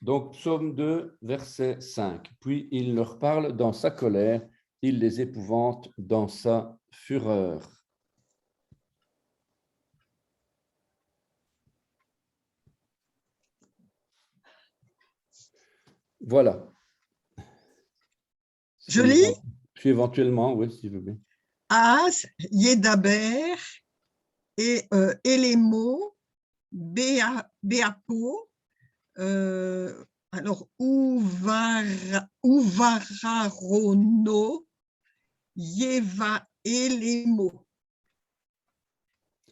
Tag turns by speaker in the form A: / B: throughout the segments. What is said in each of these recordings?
A: Donc, psaume 2, verset 5. Puis il leur parle dans sa colère, il les épouvante dans sa fureur. Voilà.
B: Je lis.
A: Puis éventuellement, oui, si tu veux bien.
B: As, Yedaber, et Elemo, Beapo, alors Uvararono, Yeva Elemo.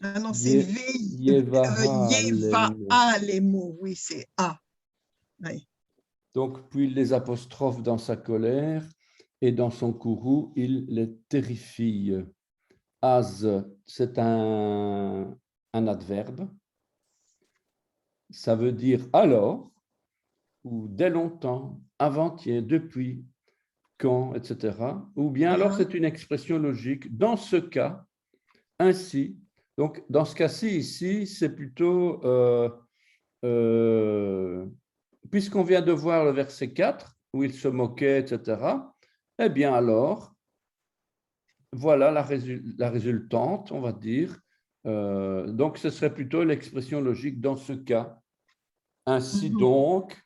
B: Ah non, c'est
A: Yevaha
B: Yeva Alemo. Oui, c'est A. Oui.
A: Donc, puis il les apostrophe dans sa colère et dans son courroux, il les terrifie. Az, c'est un adverbe. Ça veut dire alors, ou dès longtemps, avant-hier, depuis, quand, etc. Ou bien alors c'est une expression logique. Dans ce cas, ainsi. Donc, dans ce cas-ci, ici, c'est plutôt, puisqu'on vient de voir le verset 4, où il se moquait, etc., eh bien alors, voilà la résultante, on va dire. Donc, ce serait plutôt l'expression logique dans ce cas. Ainsi donc,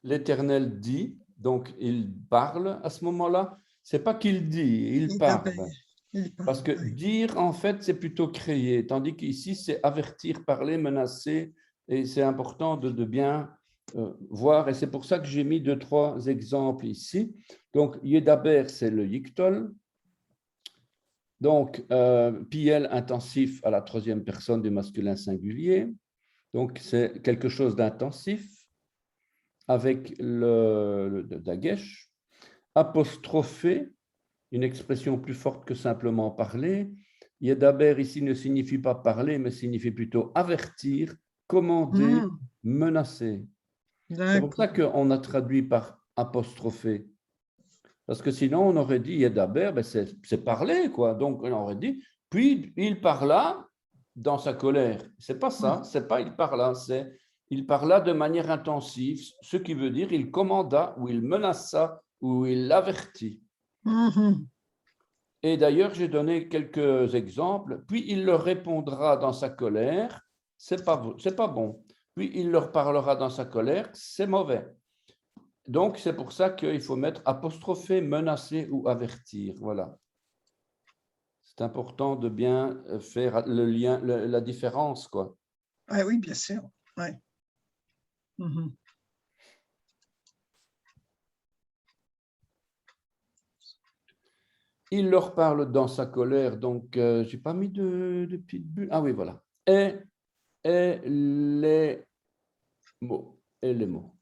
A: l'Éternel dit, donc il parle à ce moment-là. C'est pas qu'il dit, il parle. Parce que dire, en fait, c'est plutôt créer, tandis qu'ici, c'est avertir, parler, menacer, et c'est important de bien voir, et c'est pour ça que j'ai mis 2-3 exemples ici. Donc, Yedaber, c'est le Yiktol. Donc, Piel intensif à la troisième personne du masculin singulier. Donc, c'est quelque chose d'intensif avec le dagesh. Apostrophé, une expression plus forte que simplement parler. Yedaber ici ne signifie pas parler, mais signifie plutôt avertir, commander, menacer. C'est pour ça qu'on a traduit par apostrophé. Parce que sinon, on aurait dit Yedaber, ben c'est parler, quoi. Donc, on aurait dit, puis il parla dans sa colère. C'est pas ça, c'est pas il parla, c'est il parla de manière intensive, ce qui veut dire il commanda, ou il menaça, ou il avertit. Et d'ailleurs, j'ai donné quelques exemples. Puis il leur répondra dans sa colère, c'est pas bon. Puis il leur parlera dans sa colère, c'est mauvais. Donc, c'est pour ça qu'il faut mettre apostropher, menacer ou avertir. Voilà. C'est important de bien faire le lien, la différence, quoi.
B: Ah oui, bien sûr. Ouais.
A: Il leur parle dans sa colère, donc je n'ai pas mis de petites bulles. Ah oui, voilà. Et les mots. Et les mots.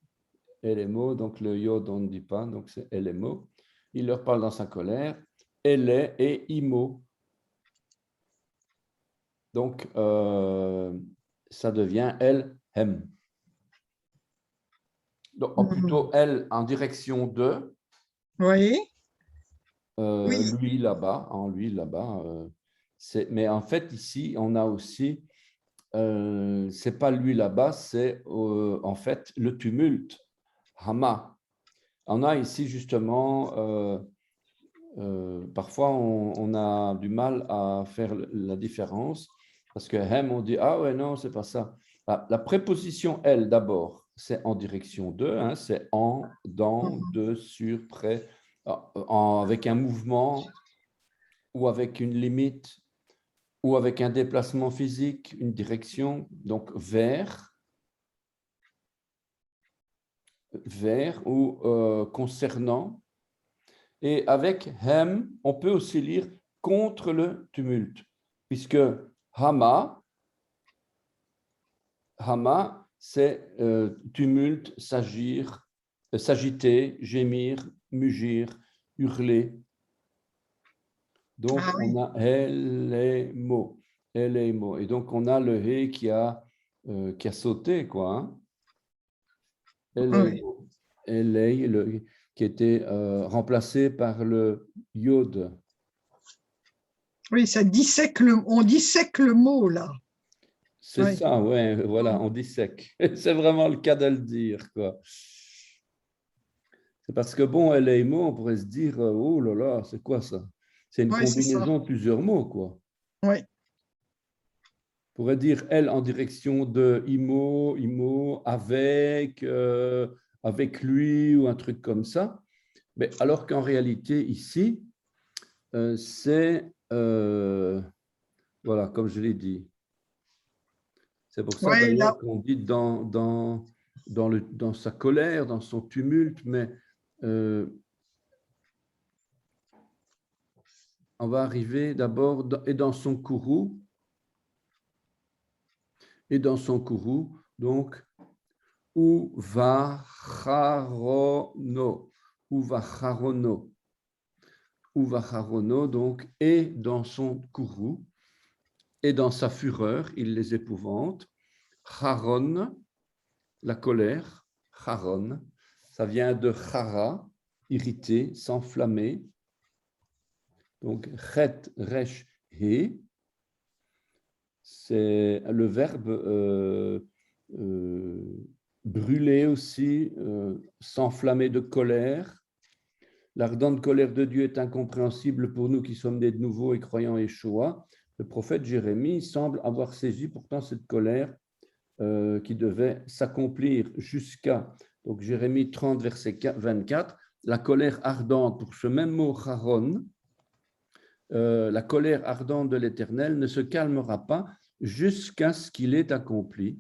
A: Et les mots, donc le yod, on ne dit pas, donc c'est et les mots. Il leur parle dans sa colère. Et les et imo. Donc, ça devient elle, hem. Donc, plutôt elle en direction de.
B: Oui.
A: Lui là-bas, mais en fait, ici, on a aussi, c'est pas lui là-bas, c'est en fait le tumulte, Hama. On a ici justement, parfois on a du mal à faire la différence, parce que hem, on dit, ah ouais, non, c'est pas ça. La préposition elle d'abord, c'est en direction de, hein, c'est en, dans, de, sur, près, avec un mouvement ou avec une limite ou avec un déplacement physique, une direction, donc vers ou concernant. Et avec hem, on peut aussi lire contre le tumulte, puisque hama, c'est tumulte, s'agiter, gémir, mugir, hurler. Donc, on a Elemo. Et donc, on a le He qui a sauté, quoi. Hein? Elemo. Qui était remplacé par le Yod.
B: Oui, ça dissèque on dissèque le mot, là.
A: C'est ça, ouais, voilà, on dissèque. C'est vraiment le cas de le dire, quoi. C'est parce que, bon, LMO, on pourrait se dire, oh là là, c'est quoi ça? C'est une
B: Oui, c'est ça.
A: combinaison de plusieurs mots, quoi.
B: Oui,
A: On pourrait dire elle en direction de IMO, IMO, avec lui ou un truc comme ça. Mais alors qu'en réalité, ici, c'est, voilà, comme je l'ai dit. C'est pour ça
B: ouais, là,
A: d'ailleurs qu'on dit dans sa colère, dans son tumulte, mais on va arriver d'abord et dans son courroux, donc, uvacharono, uvacharono, uvacharono, donc, et dans son courroux, et dans sa fureur, il les épouvante. Charon, la colère, charon, ça vient de chara, irrité, s'enflammer. Donc, chet, resh, he, c'est le verbe brûler aussi, s'enflammer de colère. L'ardente colère de Dieu est incompréhensible pour nous qui sommes nés de nouveau et croyants Yeshua. Le prophète Jérémie semble avoir saisi pourtant cette colère qui devait s'accomplir jusqu'à, donc Jérémie 30, verset 24, la colère ardente, pour ce même mot charon, la colère ardente de l'Éternel ne se calmera pas jusqu'à ce qu'il ait accompli,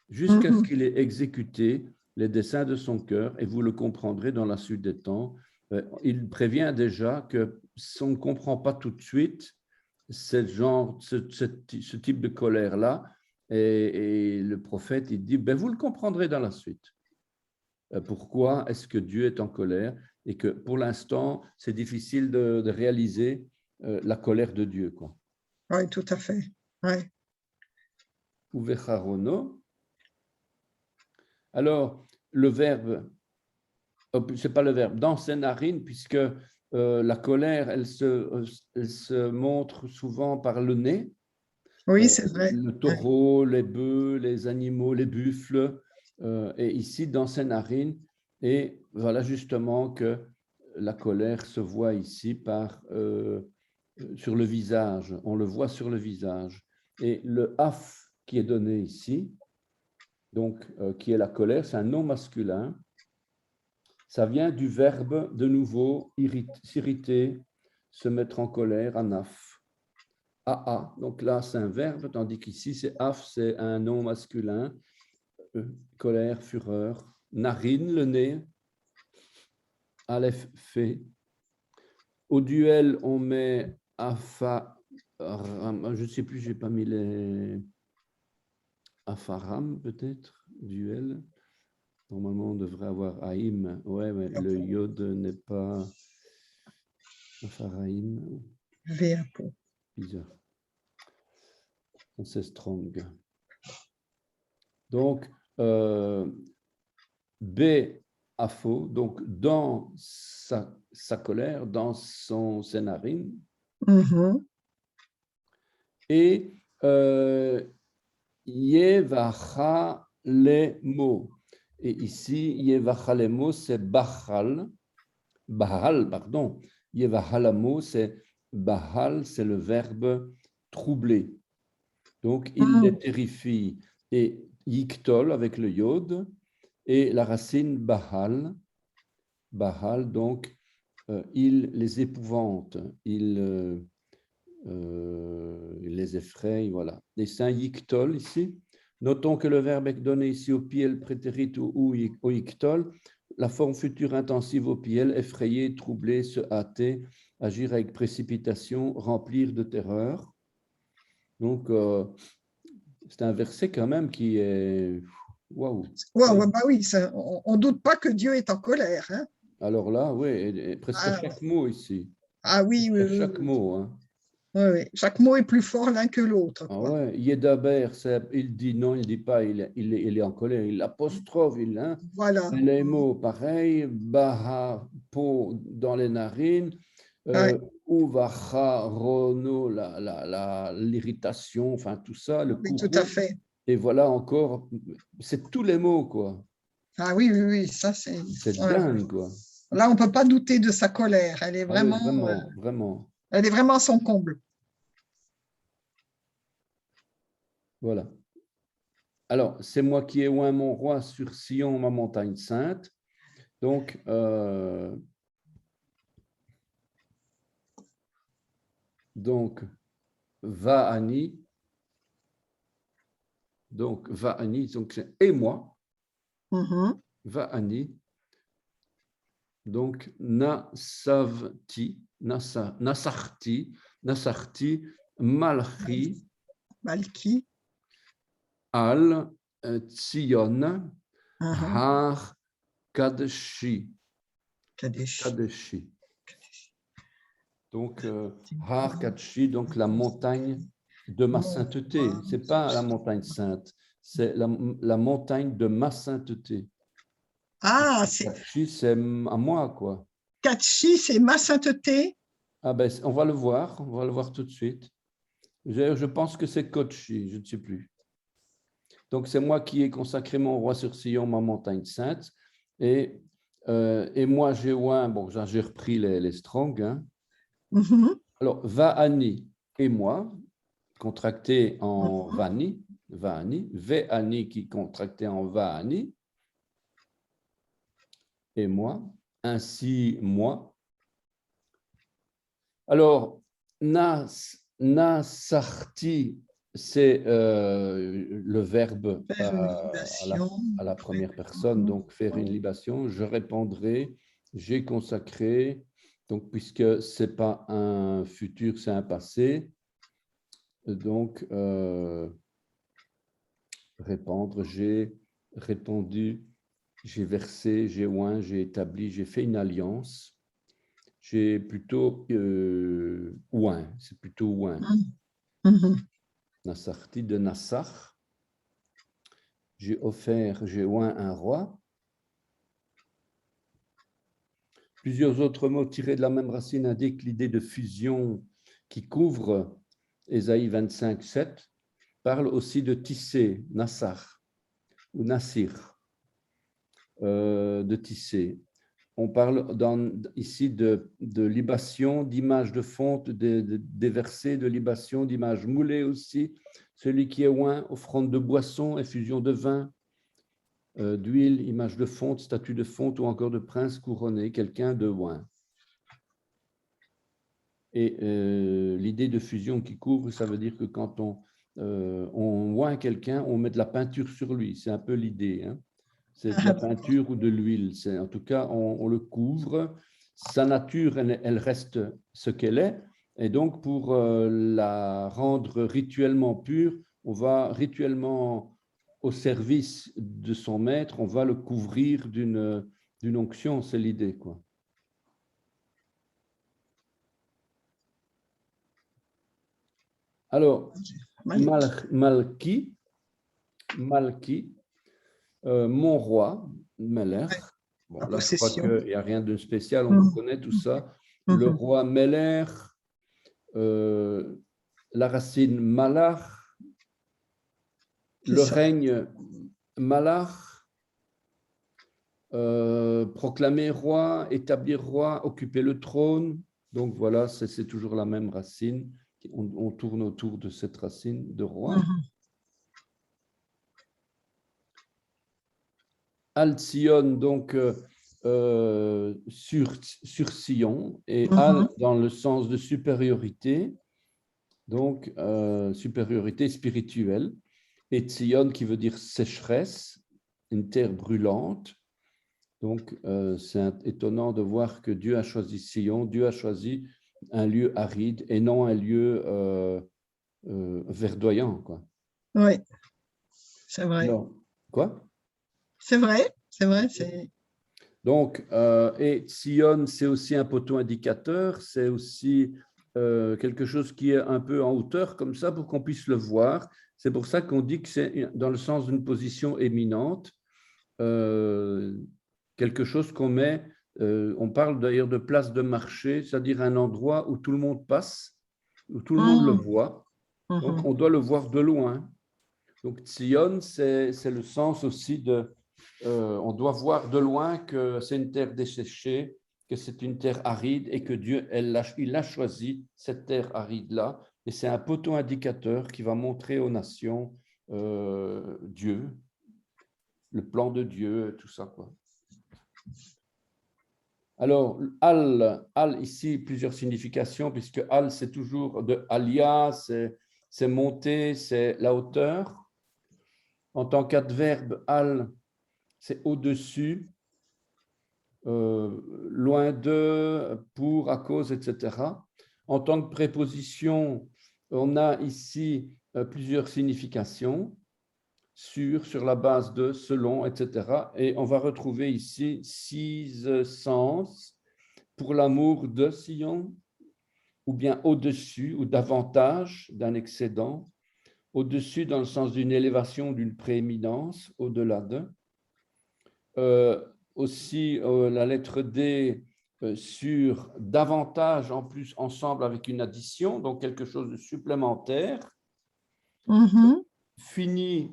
A: jusqu'à ce qu'il ait exécuté les desseins de son cœur, et vous le comprendrez dans la suite des temps. Il prévient déjà que si on ne comprend pas tout de suite ce type de colère-là, et le prophète, il dit, ben, vous le comprendrez dans la suite. Pourquoi est-ce que Dieu est en colère et que pour l'instant, c'est difficile de réaliser la colère de Dieu, quoi.
B: oui, tout à fait. Ouais.
A: Uvecharono. Alors, le verbe, c'est pas le verbe, dans ses narines, puisque la colère, elle se montre souvent par le nez.
B: Oui, c'est vrai.
A: Le taureau, les bœufs, les animaux, les buffles, et ici dans ses narines. Et voilà justement que la colère se voit ici sur le visage. On le voit sur le visage. Et le af qui est donné ici, donc qui est la colère, c'est un nom masculin. Ça vient du verbe de nouveau s'irriter, se mettre en colère, anaf. AA. Donc là, c'est un verbe, tandis qu'ici, c'est af, c'est un nom masculin. Colère, fureur. Narine, le nez. Aleph, fait. Au duel, on met afa. Je ne sais plus, je n'ai pas mis les. Afaram, peut-être, duel. Normalement, on devrait avoir Haïm. Ouais, mais le yod n'est pas. Afaraïm.
B: Véapo.
A: Bizarre. C'est strong. Donc, B à faux, donc dans sa colère, dans ses narines. Et Yevachalemo. Et ici, Yevachalemo, c'est Bahal. Bahal, pardon. Yevachalamo, c'est Bahal, c'est le verbe troubler. Donc, il les terrifie. Et Yiktol avec le yod. Et la racine Bahal, Bahal, donc, il les épouvante, il les effraie, voilà. Et c'est un yiktol ici. Notons que le verbe est donné ici au piel prétérit ou au yiktol, la forme future intensive au piel, effrayer, troubler, se hâter, agir avec précipitation, remplir de terreur. Donc, c'est un verset quand même qui est... Waouh!
B: Ouais, bah oui, on ne doute pas que Dieu est en colère. Hein.
A: Alors là, oui, et presque chaque mot ici.
B: Oui, oui, oui,
A: Chaque mot. Hein.
B: Oui. Chaque mot est plus fort l'un que l'autre.
A: Ah ouais, Yedaber, il dit non, il ne dit pas, il est en colère. Il apostrophe,
B: Voilà.
A: les mots pareil, Baha, peau dans les narines, Uvacha, Rono, l'irritation, enfin tout ça, le
B: Oui, tout à
A: courroux.
B: fait.
A: Et voilà encore, c'est tous les mots, quoi.
B: Ah oui, oui, oui, ça c'est.
A: C'est
B: Ouais.
A: dingue, quoi.
B: Là, on ne peut pas douter de sa colère.
A: Ah oui, vraiment, vraiment.
B: Elle est vraiment à son comble.
A: Voilà. Alors, c'est moi qui ai oint mon roi sur Sion, ma montagne sainte. Donc, Va'ani. Donc, Va'ani, donc c'est et moi.
B: Mhm,
A: Va'ani. Donc, Nasavti, Nasarti, Malchi,
B: Malki.
A: Al, Tzion,
B: Mhm,
A: Har, Kadeshi.
B: Kadesh.
A: Kadeshi. Donc, Har Kadeshi, donc la montagne de ma sainteté. Ce n'est pas la montagne sainte, c'est la montagne de ma sainteté.
B: Ah, c'est
A: Kadeshi, c'est à moi, quoi.
B: Kachi, c'est ma sainteté.
A: Ah ben, on va le voir tout de suite. Je pense que c'est Kodeshi, je ne sais plus. Donc, c'est moi qui ai consacré mon roi sur Sion, ma montagne sainte. Et moi, j'ai oint, bon, j'ai repris les Strong. Hein.
B: Mhm,
A: Alors, Va'ani et moi, contracté en
B: mhm.
A: Vani, Ve'ani qui contracté en Va'ani, et moi, ainsi moi. Alors, Nasarti, c'est le verbe
B: Faire une libation.
A: à la première personne, donc faire une libation. Je répondrai, j'ai consacré, donc puisque ce n'est pas un futur, c'est un passé, donc répondre, j'ai répondu, j'ai versé, j'ai oint, j'ai établi, j'ai fait une alliance. J'ai plutôt oint, c'est plutôt oint.
B: Mhm.
A: Nassarti de Nassar. J'ai offert, j'ai oint un roi. Plusieurs autres mots tirés de la même racine indiquent l'idée de fusion qui couvre Ésaïe 25, 7, parle aussi de tisser, Nassar ou Nassir, de tisser. On parle ici de libation, d'image de fonte, des versets de libation, d'image moulée aussi. Celui qui est oint, offrande de boisson, effusion de vin, d'huile, image de fonte, statue de fonte ou encore de prince couronné, quelqu'un de oint. Et l'idée de fusion qui couvre, ça veut dire que quand on oint quelqu'un, on met de la peinture sur lui. C'est un peu l'idée. Hein. C'est de la peinture ou de l'huile. En tout cas, on le couvre. Sa nature, elle reste ce qu'elle est. Et donc, pour la rendre rituellement pure, on va rituellement au service de son maître, on va le couvrir d'une onction. C'est l'idée, quoi. Alors, Malki, mon roi, Meller. Bon,
B: La
A: là, je crois
B: possession.
A: qu'il n'y a rien de spécial, on
B: Mhm.
A: connaît tout ça. Le
B: Mhm.
A: roi Meller, la racine Malach,
B: C'est
A: le
B: ça.
A: règne Malach, proclamer roi, établir roi, occuper le trône. Donc voilà, c'est toujours la même racine. On tourne autour de cette racine de roi.
B: Mhm.
A: Al-Sion, donc sur Sion, et Al
B: Mhm.
A: dans le sens de supériorité, donc supériorité spirituelle, et Sion qui veut dire sécheresse, une terre brûlante. Donc c'est étonnant de voir que Dieu a choisi Sion, Dieu a choisi un lieu aride et non un lieu verdoyant, quoi.
B: Oui, c'est vrai.
A: Alors, quoi?
B: C'est vrai, c'est vrai. C'est...
A: Donc, et Sion, c'est aussi un poteau indicateur, c'est aussi quelque chose qui est un peu en hauteur, comme ça, pour qu'on puisse le voir. C'est pour ça qu'on dit que c'est dans le sens d'une position éminente, quelque chose qu'on met On parle d'ailleurs de place de marché, c'est-à-dire un endroit où tout le monde passe, où tout le monde le voit. Donc, on doit le voir de loin. Donc, Tzion, c'est le sens aussi de... on doit voir de loin que c'est une terre desséchée, que c'est une terre aride et que Dieu, il a choisi cette terre aride-là. Et c'est un poteau indicateur qui va montrer aux nations Dieu, le plan de Dieu, tout ça, quoi. Alors, al ici, plusieurs significations, puisque al, c'est toujours de alia, c'est monter, c'est la hauteur. En tant qu'adverbe, al, c'est au-dessus, loin de, pour, à cause, etc. En tant que préposition, on a ici plusieurs significations. Sur la base de, selon, etc. Et on va retrouver ici 6 sens pour l'amour de Sion, ou bien au-dessus, ou davantage d'un excédent, au-dessus dans le sens d'une élévation, d'une prééminence, au-delà de. Aussi, la lettre D sur davantage, en plus, ensemble avec une addition, donc quelque chose de supplémentaire. Fini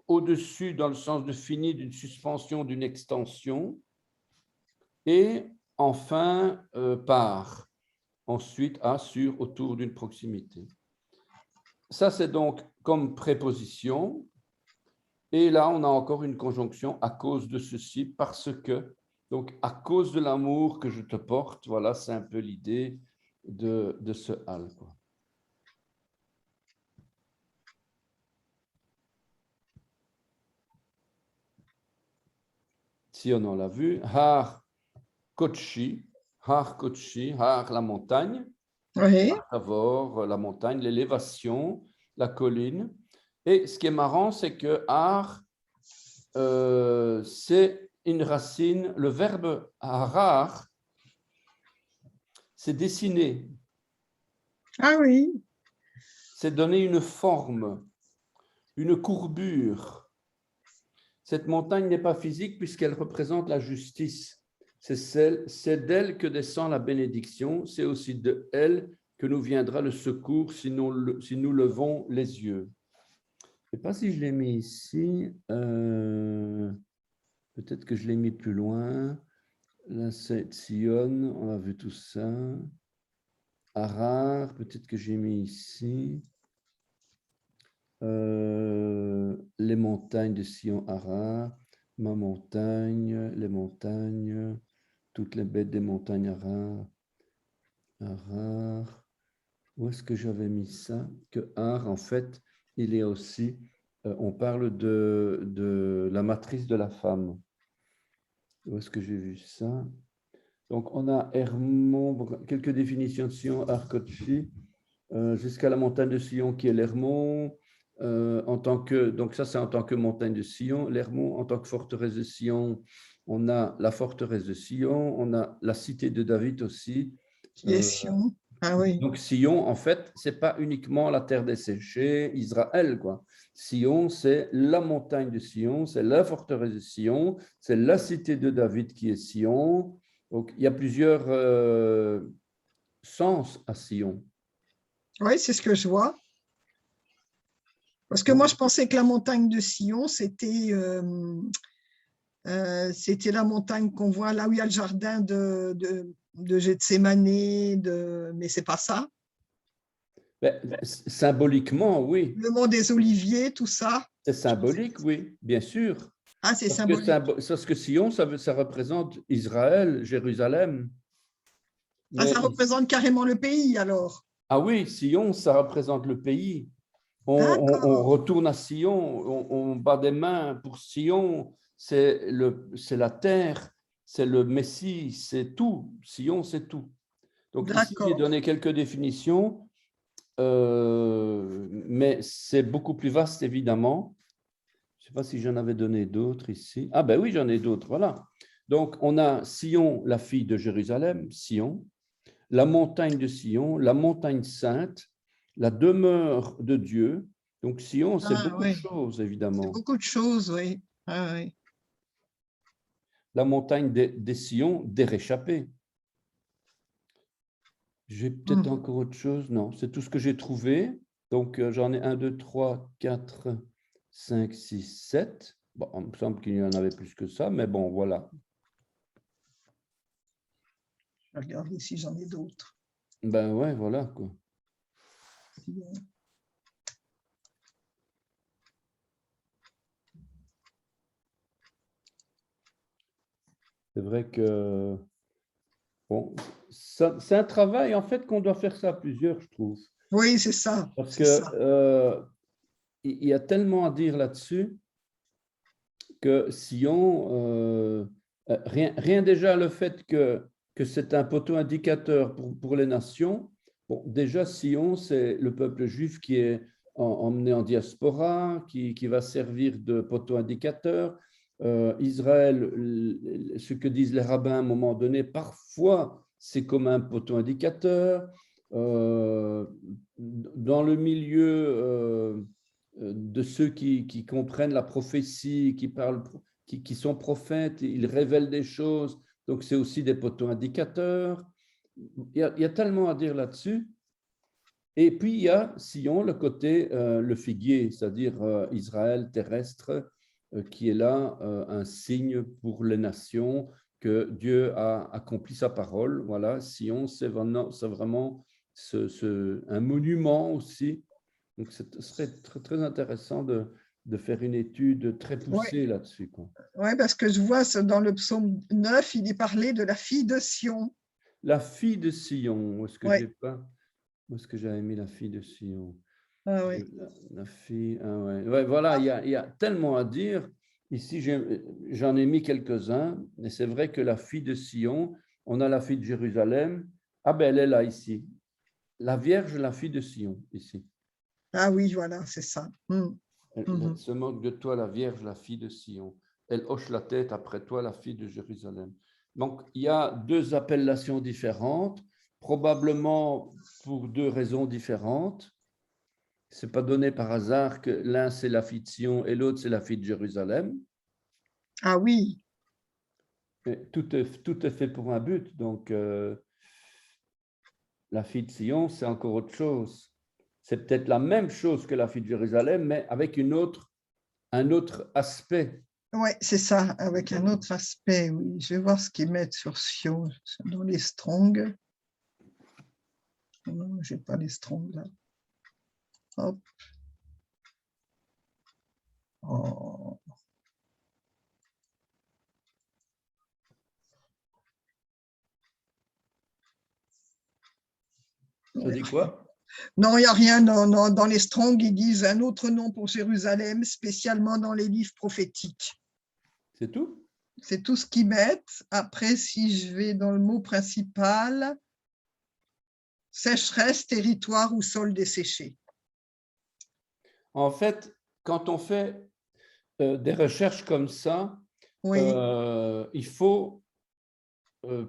A: au-dessus dans le sens de fini, d'une suspension, d'une extension, et enfin par, ensuite à, sur, autour d'une proximité. Ça, c'est donc comme préposition, et là, on a encore une conjonction à cause de ceci, parce que, donc à cause de l'amour que je te porte, voilà, c'est un peu l'idée de ce al, quoi. Si on l'a vu, Har Kochi, Har la montagne,
B: Oui.
A: Tavor, la montagne, l'élévation, la colline. Et ce qui est marrant, c'est que Har, c'est une racine, le verbe harar, c'est dessiner.
B: Ah oui.
A: C'est donner une forme, une courbure. Cette montagne n'est pas physique puisqu'elle représente la justice. C'est d'elle que descend la bénédiction, c'est aussi de elle que nous viendra le secours si nous levons les yeux. Je ne sais pas si je l'ai mis ici, peut-être que je l'ai mis plus loin. Là, c'est Sion, on a vu tout ça. Harar, peut-être que j'ai mis ici. Les montagnes de Sion, Harar, ma montagne, les montagnes, toutes les bêtes des montagnes Harar. Harar. Où est-ce que j'avais mis ça? Que Har, en fait, il est aussi, on parle de la matrice de la femme. Où est-ce que j'ai vu ça? Donc, on a Hermon, quelques définitions de Sion, Har, Kochi, jusqu'à la montagne de Sion qui est l'Hermon. Donc ça, c'est en tant que montagne de Sion. L'Hermon, en tant que forteresse de Sion, on a la forteresse de Sion, on a la cité de David aussi.
B: Qui est Sion. Ah oui.
A: Donc Sion, en fait, c'est pas uniquement la terre desséchée, Israël, quoi. Sion, c'est la montagne de Sion, c'est la forteresse de Sion, c'est la cité de David qui est Sion. Donc il y a plusieurs sens à Sion.
B: Oui, c'est ce que je vois. Parce que moi, je pensais que la montagne de Sion, c'était la montagne qu'on voit là où il y a le jardin de Gethsémane, mais c'est pas ça.
A: Symboliquement, oui.
B: Le mont des Oliviers, tout ça.
A: C'est symbolique, oui, bien sûr.
B: Ah, c'est symbolique.
A: Parce que Sion, ça représente Israël, Jérusalem.
B: Ah, ça représente carrément le pays, alors.
A: Ah oui, Sion, ça représente le pays. On retourne à Sion, on bat des mains pour Sion, c'est la terre, c'est le Messie, c'est tout. Sion, c'est tout. Donc ici, j'ai donné quelques définitions, mais c'est beaucoup plus vaste, évidemment. Je ne sais pas si j'en avais donné d'autres ici. Ah ben oui, j'en ai d'autres, voilà. Donc, on a Sion, la fille de Jérusalem, Sion, la montagne de Sion, la montagne sainte, la demeure de Dieu. Donc, Sion, c'est beaucoup de choses, évidemment.
B: C'est beaucoup de choses, oui. Ah, oui.
A: la montagne des Sions, des réchappés. J'ai peut-être encore autre chose. Non, c'est tout ce que j'ai trouvé. Donc, j'en ai 1, 2, 3, 4, 5, 6, 7. Bon, il me semble qu'il y en avait plus que ça, mais bon, voilà.
B: Je vais regarder si j'en ai d'autres.
A: Ben ouais, voilà, quoi. C'est vrai que, bon, c'est un travail, en fait, qu'on doit faire ça à plusieurs, je trouve.
B: Oui, c'est ça.
A: Parce
B: C'est
A: que
B: ça.
A: il y a tellement à dire là-dessus que Sion, rien déjà le fait que c'est un poteau indicateur pour les nations. Bon, déjà, Sion, c'est le peuple juif qui est emmené en diaspora, qui va servir de poteau indicateur. Israël, ce que disent les rabbins à un moment donné, parfois, c'est comme un poteau indicateur. Dans le milieu de ceux qui comprennent la prophétie, qui parlent, qui sont prophètes, ils révèlent des choses, donc c'est aussi des poteaux indicateurs. Il y a tellement à dire là-dessus. Et puis il y a Sion, le côté, le figuier, c'est-à-dire Israël terrestre, qui est là, un signe pour les nations que Dieu a accompli sa parole. Voilà, Sion, c'est vraiment un monument aussi. Donc, ce serait très intéressant de faire une étude très
B: Oui,
A: poussée là-dessus, quoi.
B: ouais, parce que je vois dans le psaume 9, il est parlé de la fille de Sion.
A: La fille de Sion,
B: Oui,
A: où est-ce que j'avais mis la fille de Sion?
B: ah, oui.
A: La fille, ah ouais. Ouais, voilà, il y a tellement à dire. Ici, j'en ai mis quelques-uns, et c'est vrai que la fille de Sion, on a la fille de Jérusalem. Ah ben, elle est là, ici. La Vierge, la fille de Sion, ici.
B: Ah oui, voilà, c'est ça.
A: Elle se moque de toi, la Vierge, la fille de Sion. Elle hoche la tête après toi, la fille de Jérusalem. Donc, il y a deux appellations différentes, probablement pour deux raisons différentes. Ce n'est pas donné par hasard que l'un, c'est la fille de Sion et l'autre, c'est la fille de Jérusalem.
B: Ah oui,
A: Mais tout est fait pour un but. Donc, la fille de Sion, c'est encore autre chose. C'est peut-être la même chose que la fille de Jérusalem, mais avec un autre aspect.
B: ouais, c'est ça, avec un autre aspect. Oui. Je vais voir ce qu'ils mettent sur Sion dans les Strong. Non, je n'ai pas les Strong là. Hop. Oh.
A: Ça dit quoi?
B: Non, il n'y a rien. Dans les Strong, ils disent un autre nom pour Jérusalem, spécialement dans les livres prophétiques.
A: C'est tout?
B: C'est tout ce qu'ils mettent. Après, si je vais dans le mot principal, sécheresse, territoire ou sol desséché.
A: En fait, quand on fait des recherches comme ça,
B: Oui.
A: il faut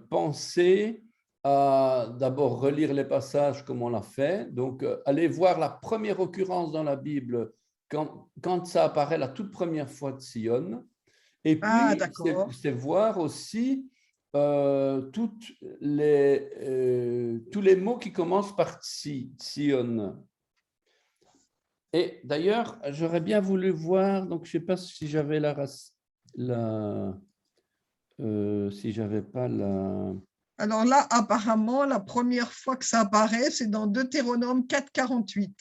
A: penser à d'abord relire les passages comme on l'a fait. Donc, aller voir la première occurrence dans la Bible quand ça apparaît la toute première fois de Sion. Et
B: Ah,
A: puis,
B: d'accord.
A: c'est voir aussi tous les mots qui commencent par Sion. Et d'ailleurs, j'aurais bien voulu voir, donc je ne sais pas si j'avais si j'avais pas la…
B: Alors là, apparemment, la première fois que ça apparaît, c'est dans Deutéronome 4,48.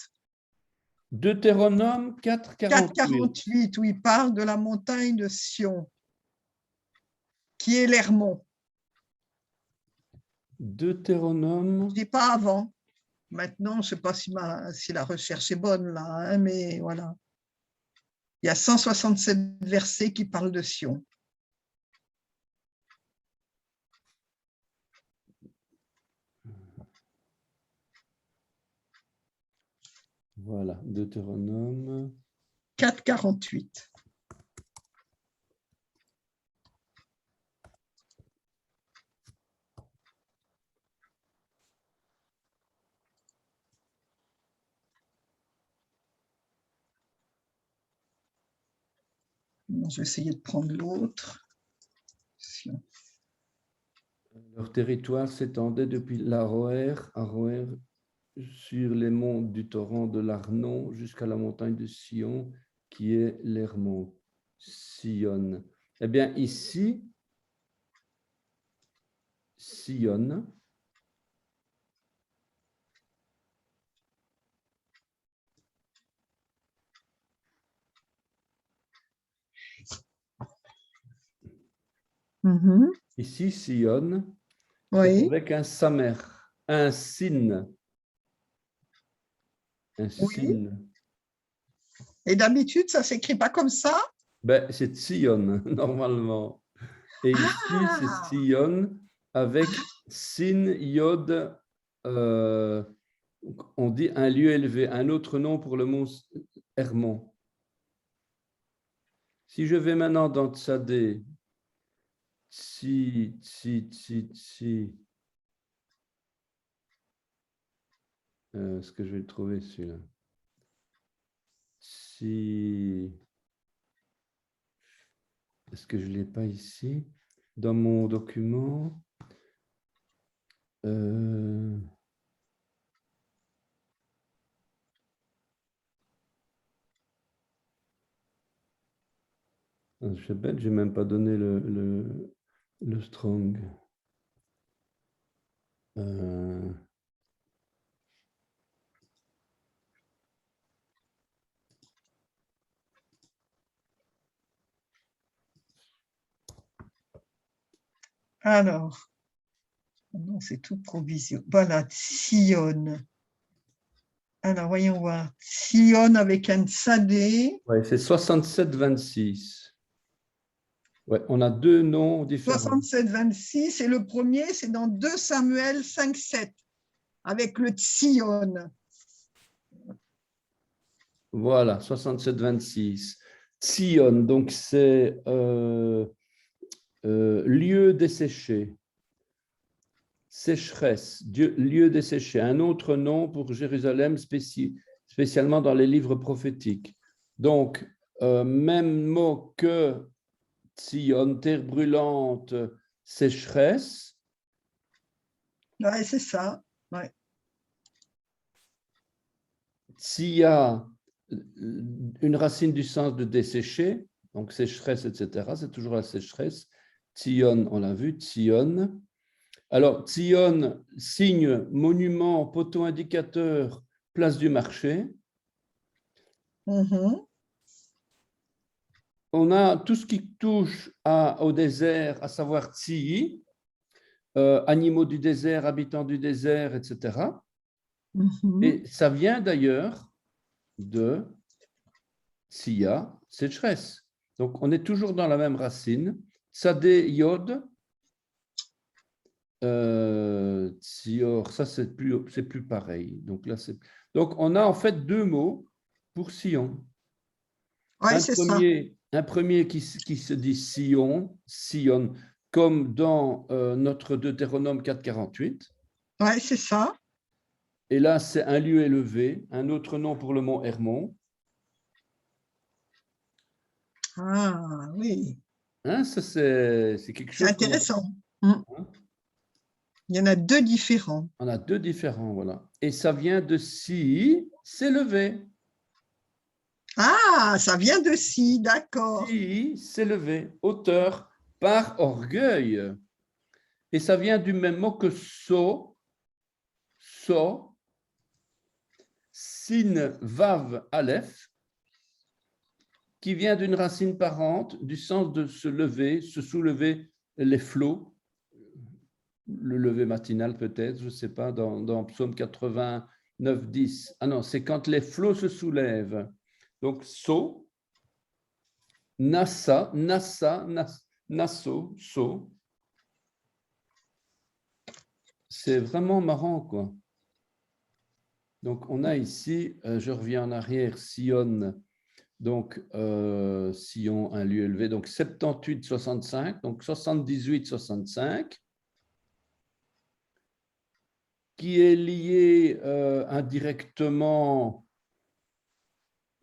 A: Deutéronome 4,48.
B: 4,48, où il parle de la montagne de Sion, qui est l'Hermon.
A: Deutéronome.
B: Je dis pas avant. Maintenant, je ne sais pas si la recherche est bonne là, hein, mais voilà. Il y a 167 versets qui parlent de Sion.
A: Voilà, Deutéronome.
B: 4,48. Je vais essayer de prendre l'autre.
A: Leur territoire s'étendait depuis l'Aroer, sur les monts du torrent de l'Arnon jusqu'à la montagne de Sion, qui est l'Hermon, Sion. Eh bien, ici, Sion, ici, Sion, c'est
B: Oui,
A: avec un samer, un sin, un
B: oui.
A: sin.
B: Et d'habitude, ça ne s'écrit pas comme ça?
A: Ben, c'est Sion, normalement. Et ici, c'est
B: Ah,
A: Sion avec sin, yod, on dit un lieu élevé, un autre nom pour le mont Hermon. Si je vais maintenant dans Tsadé, Tsi, Tsi, Tsi, Tsi, est-ce que je vais le trouver celui-là? Si, est-ce que je ne l'ai pas ici? Dans mon document, je suis bête, je n'ai même pas donné le strong.
B: alors, non, c'est tout provision. Voilà, Sion. Alors, voyons voir. Sion avec un tsadé.
A: Ouais, c'est 67-26. Ouais, on a deux noms différents.
B: 67-26. Et le premier, c'est dans 2 Samuel 5-7, avec le Sion.
A: Voilà, 67-26. Sion, donc c'est lieu desséché. Sécheresse, lieu desséché, un autre nom pour Jérusalem, spécialement dans les livres prophétiques. Donc, même mot que Sion, terre brûlante, sécheresse.
B: Oui, c'est ça. Ouais.
A: Tsia, une racine du sens de dessécher, donc sécheresse, etc. C'est toujours la sécheresse. Tsion, on l'a vu, Tsion. Alors, Tsion, signe, monument, poteau indicateur, place du marché. On a tout ce qui touche au désert, à savoir Tsi, animaux du désert, habitants du désert, etc. Et ça vient d'ailleurs de Tsia, sécheresse. Donc, on est toujours dans la même racine. Tsadé, yod, Tsior, ça c'est plus pareil. Donc, on a en fait deux mots pour Sion.
B: Oui, c'est ça.
A: Un premier qui se dit Sion, Sion, comme dans notre Deutéronome 4,48.
B: Oui, c'est ça.
A: Et là, c'est un lieu élevé, un autre nom pour le mont Hermon.
B: Ah, oui.
A: Hein, ça, c'est quelque
B: C'est
A: chose
B: intéressant.
A: hein.
B: Il y en a deux différents.
A: On a deux différents, voilà. Et ça vient de si, s'élever.
B: Ah, ça vient de ci, d'accord.
A: Si, s'élever, hauteur, par orgueil. Et ça vient du même mot que so, sin, vav, aleph, qui vient d'une racine parente du sens de se lever, se soulever les flots, le lever matinal peut-être, je ne sais pas, dans Psaume 89, 10. Ah non, c'est quand les flots se soulèvent. Donc, so, nassa, nasso, so. C'est vraiment marrant, quoi. Donc, on a ici, je reviens en arrière, Sion, donc Sion, un lieu élevé, donc 78-65, donc 78-65, qui est lié indirectement,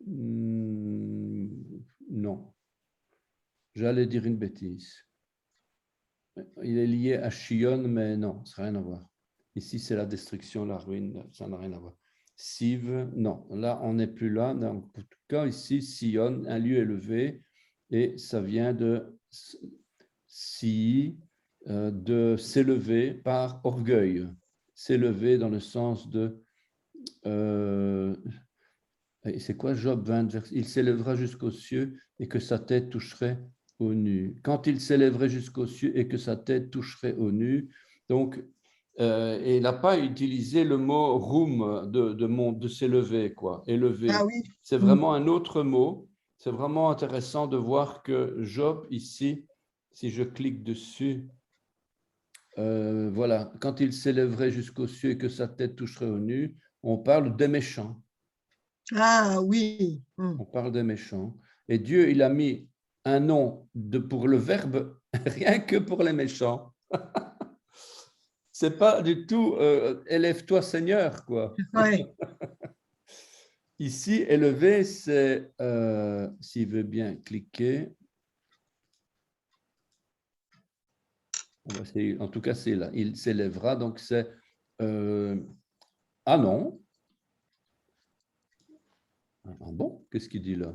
A: non, j'allais dire une bêtise. il est lié à Shion, mais non, ça n'a rien à voir. Ici, c'est la destruction, la ruine, ça n'a rien à voir. Siv, non, là, on n'est plus là. Donc, en tout cas, ici, Sion, un lieu élevé, et ça vient de si, de s'élever par orgueil. S'élever dans le sens de... c'est quoi Job 20, il s'élèvera jusqu'aux cieux et que sa tête toucherait aux nues. Quand il s'élèverait jusqu'aux cieux et que sa tête toucherait aux nues, donc, et il n'a pas utilisé le mot roum de s'élever, quoi, élever.
B: Ah oui.
A: C'est vraiment un autre mot. C'est vraiment intéressant de voir que Job, ici, si je clique dessus, voilà, quand il s'élèverait jusqu'aux cieux et que sa tête toucherait aux nues, on parle des méchants.
B: Ah oui.
A: On parle des méchants. Et Dieu, il a mis un nom pour le verbe rien que pour les méchants. C'est pas du tout élève-toi Seigneur, quoi.
B: Ouais.
A: Ici, élever, c'est, s'il veut bien cliquer, on va essayer, en tout cas, c'est là, il s'élèvera, donc c'est, ah non, ah bon, qu'est-ce qu'il dit là?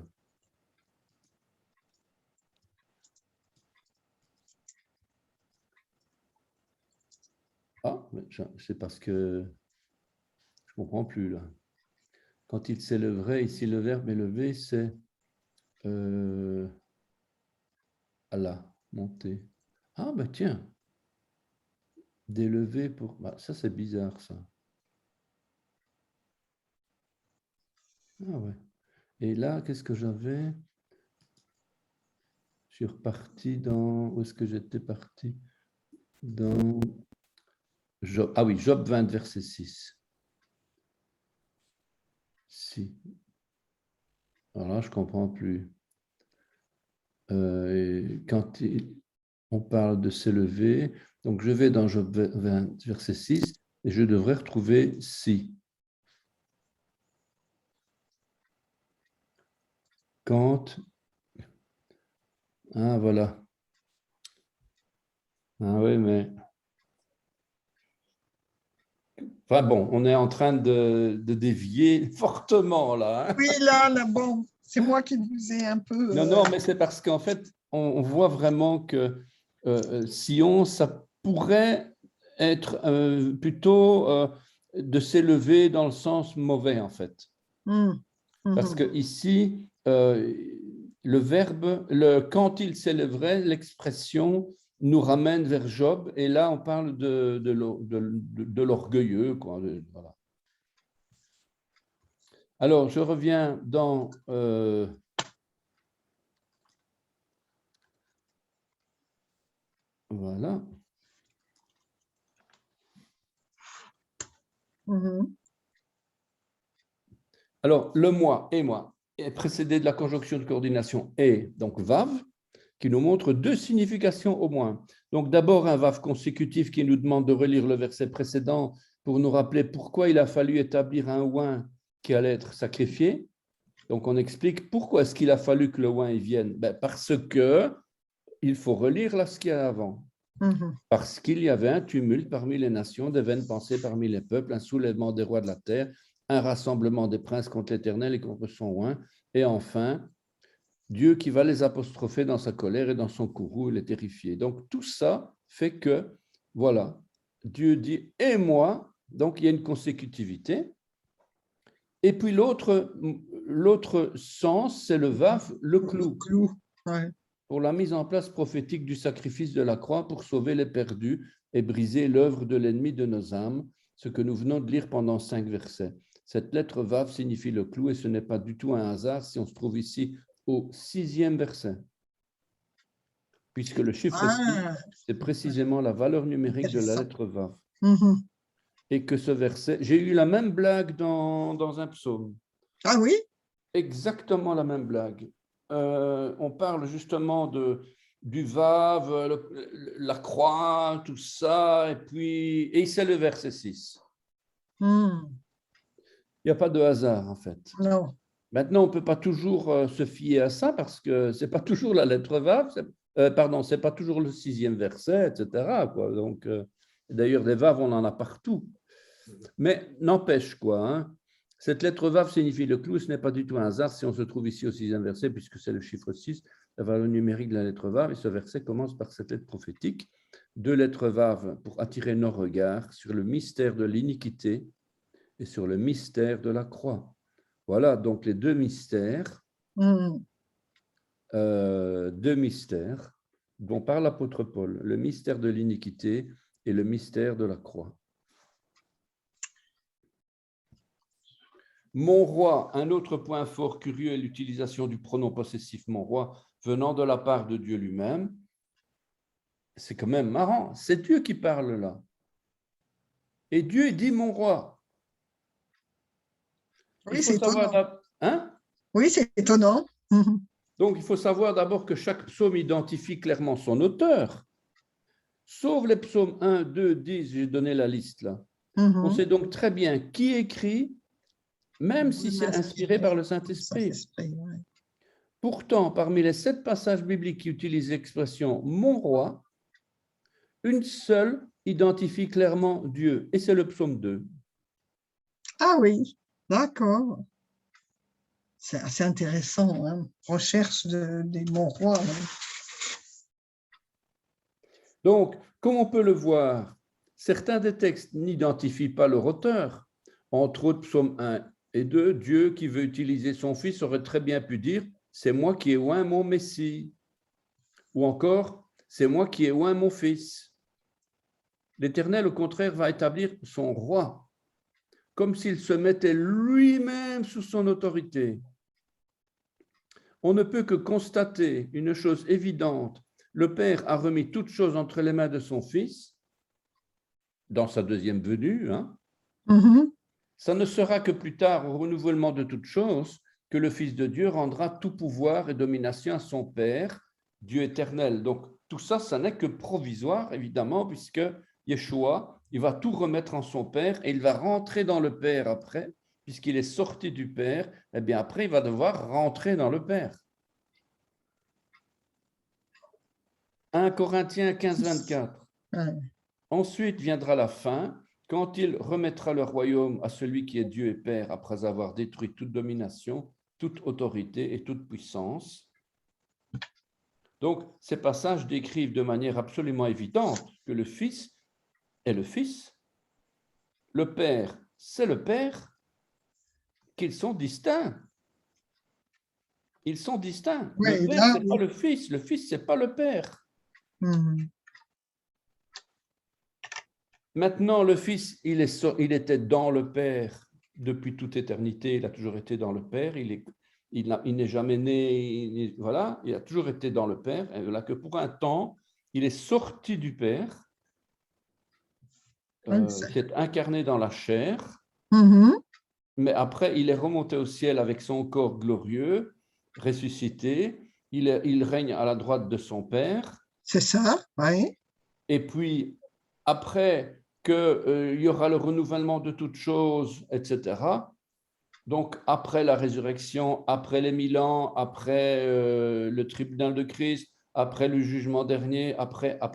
A: Ah, c'est parce que je ne comprends plus là. Quand il s'élèverait, ici le verbe élever, c'est Allah, monter. Ah ben tiens, d'élever pour... Bah, ça c'est bizarre ça. Ah ouais. Et là, qu'est-ce que j'avais? Je suis reparti dans... Où est-ce que j'étais parti? Dans Job. Ah oui, Job 20, verset 6. Si. Alors là, je ne comprends plus. Quand on parle de s'élever, donc je vais dans Job 20, verset 6, et je devrais retrouver si. Quand... Ah voilà. Ah oui, mais... Enfin bon, on est en train de dévier fortement là. Hein.
B: Oui, là, bon, c'est moi qui vous ai un peu...
A: Non, non, mais c'est parce qu'en fait, on voit vraiment que Sion, ça pourrait être plutôt de s'élever dans le sens mauvais, en fait. Parce que ici, le verbe, quand il s'élèverait, l'expression nous ramène vers Job, et là, on parle de l'orgueilleux, quoi. Voilà. Alors, je reviens dans... voilà. Alors, le moi et moi est précédé de la conjonction de coordination et, donc vav, qui nous montre deux significations au moins. Donc, d'abord, un vav consécutif qui nous demande de relire le verset précédent pour nous rappeler pourquoi il a fallu établir un oin qui allait être sacrifié. Donc, on explique pourquoi est-ce qu'il a fallu que le oin y vienne. Parce que il faut relire là ce qu'il y a avant. Parce qu'il y avait un tumulte parmi les nations, des vaines pensées parmi les peuples, un soulèvement des rois de la terre, un rassemblement des princes contre l'Éternel et contre son oint, et enfin, Dieu qui va les apostropher dans sa colère et dans son courroux, il est terrifié. Donc tout ça fait que, voilà, Dieu dit « et moi », donc il y a une consécutivité. Et puis l'autre sens, c'est le vaf, le clou.
B: Ouais.
A: Pour la mise en place prophétique du sacrifice de la croix pour sauver les perdus et briser l'œuvre de l'ennemi de nos âmes, ce que nous venons de lire pendant 5 versets. Cette lettre Vav signifie le clou et ce n'est pas du tout un hasard si on se trouve ici au 6e verset. Puisque le chiffre 6, c'est précisément la valeur numérique de la lettre Vav. Et que ce verset, j'ai eu la même blague dans un psaume.
B: Ah oui?
A: Exactement la même blague. On parle justement du Vav, la croix, tout ça, et c'est le verset 6. Il n'y a pas de hasard, en fait.
B: Non.
A: Maintenant, on ne peut pas toujours se fier à ça parce que ce n'est pas toujours la lettre Vav, Pardon, ce n'est pas toujours le 6e verset, etc. Quoi. Donc, d'ailleurs, des vaves, on en a partout. Mais n'empêche quoi, hein, cette lettre vav signifie le clou, ce n'est pas du tout un hasard si on se trouve ici au 6e verset, puisque c'est le chiffre 6, la valeur numérique de la lettre vav, et ce verset commence par cette lettre prophétique, 2 lettres vav pour attirer nos regards sur le mystère de l'iniquité et sur le mystère de la croix. Voilà donc les 2 mystères, dont parle l'apôtre Paul, le mystère de l'iniquité et le mystère de la croix. Mon roi, un autre point fort curieux est l'utilisation du pronom possessif mon roi venant de la part de Dieu lui-même. C'est quand même marrant, c'est Dieu qui parle là. Et Dieu dit mon roi.
B: Oui, c'est étonnant.
A: Hein?
B: Oui, c'est étonnant.
A: Donc, il faut savoir d'abord que chaque psaume identifie clairement son auteur. Sauf les psaumes 1, 2, 10, j'ai donné la liste là. On sait donc très bien qui écrit, même si c'est inspiré par le Saint-Esprit.
B: Ouais.
A: Pourtant, parmi les 7 passages bibliques qui utilisent l'expression « mon roi », une seule identifie clairement Dieu, et c'est le psaume 2.
B: Ah oui, d'accord. C'est assez intéressant, hein? Recherche des mon roi. Ouais.
A: Donc, comme on peut le voir, certains des textes n'identifient pas leur auteur. Entre autres, psaume 1 et 2, Dieu qui veut utiliser son Fils aurait très bien pu dire « c'est moi qui ai oint mon Messie » ou encore « c'est moi qui ai oint mon Fils ». L'Éternel, au contraire, va établir son roi, comme s'il se mettait lui-même sous son autorité. On ne peut que constater une chose évidente. Le Père a remis toutes choses entre les mains de son Fils, dans sa deuxième venue. Hein. Ça ne sera que plus tard, au renouvellement de toutes choses, que le Fils de Dieu rendra tout pouvoir et domination à son Père, Dieu éternel. Donc, tout ça, ça n'est que provisoire, évidemment, puisque Yeshua, il va tout remettre en son Père et il va rentrer dans le Père après, puisqu'il est sorti du Père, eh bien après, il va devoir rentrer dans le Père. 1 Corinthiens 15, 24. Ensuite viendra la fin, quand il remettra le royaume à celui qui est Dieu et Père, après avoir détruit toute domination, toute autorité et toute puissance. Donc, ces passages décrivent de manière absolument évidente que le Fils est le Fils, le Père, c'est le Père, qu'ils sont distincts. Ils sont distincts.
B: Ouais,
A: le Père, ce n'est pas le Fils, ce n'est pas le Père. Maintenant, le Fils, il était dans le Père depuis toute éternité, il a toujours été dans le Père, il n'est jamais né, voilà, il a toujours été dans le Père, et voilà que pour un temps, il est sorti du Père, il s'est incarné dans la chair, mais après, il est remonté au ciel avec son corps glorieux, ressuscité, il règne à la droite de son Père.
B: C'est ça, oui.
A: Et puis, après qu'il y aura le renouvellement de toutes choses, etc. Donc, après la résurrection, après les 1000 ans, après le tribunal de Christ, après le jugement dernier, après, à